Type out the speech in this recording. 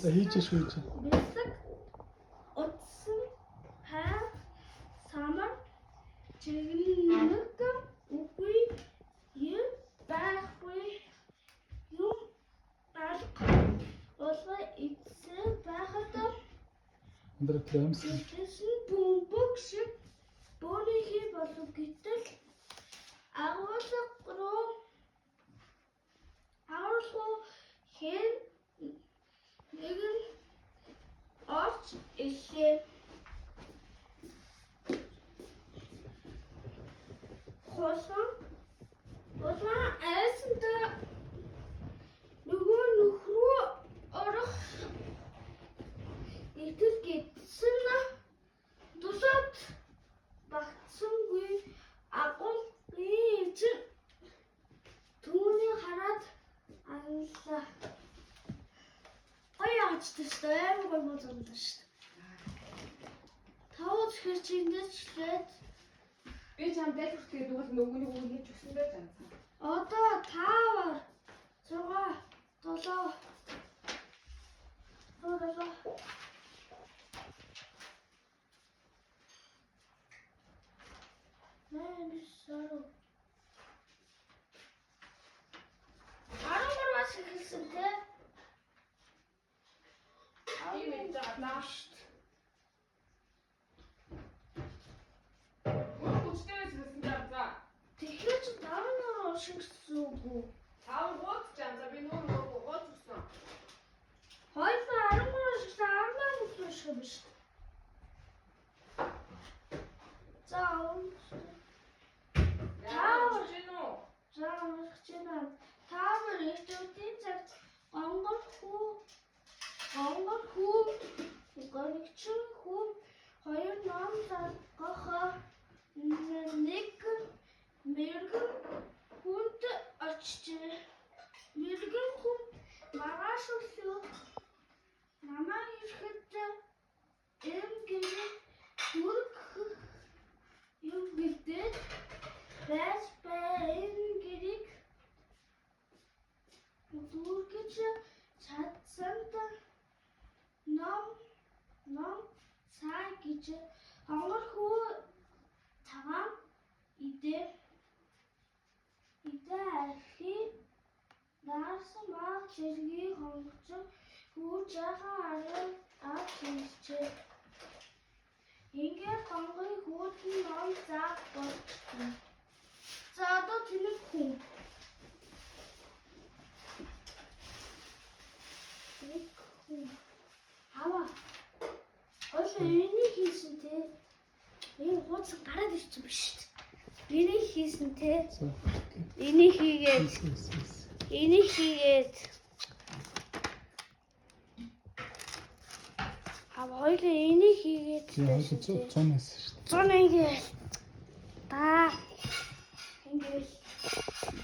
Хийж шүүж. Бэлэг утсан хаа самар чиглэг үгүй юм байхгүй юм алга улга эцэг байхад Өндөр клемс. Тэсэн бөмбөг шиг бөөнийхий болов гэтэл агуулгуу хэн нэгэн орч ирлээ. Хулгай айсанда нөгөө нөхрөө орох итэл гэдсэн тусаад багтсангүй агуулгын чинь түүний хараад анлаа. Гоё ачттай амар гоё болчихсон шүү дээ. Тавд хэр чи ингээчлээд би чам дээд хүртэл дүүл нөгөөний үг хийж өгсөн байж байгаа. одоо 5 6 7 хэлсэн те. Тийм ээ заалаа. Хүчтэй байсан за. Тэгэхээр чи 5 уншигдсан үгүй. 5 гооц жаа за би нөгөө гооц өгсөн. Хоёр 13 уншигдсан 18 унших юм шүү. За Тавар эрдэмтдийн цагт гонгор хүү горигчин хүү хоёр ном заргах нэг мэрэгэн хүнд очжээ. Мэрэгэн хүн маргааш өглөө намаа ирэхэд дүрг юм гэлдээд байж энэ гэрийг дүргэж чадсанд ном цаа гэж хонгор хүү цагаан идээ архи наарсан баг зэргийн хонгорч хүү жаахан арав хийжээ. Ингээд хонгорын хүүд нь ном заах болчихсон. За одоо тэнэг хүн. Хава. Ошо энийг хийсэн те. Энэ хууц гараад ирчих биш шүү дээ. Энийг хийсэн те. Энийг хийгээд. Хава хоёул энийг хийгээд. Яа, 100-аас шүү дээ. 100 ингээд. Та. Ингээд.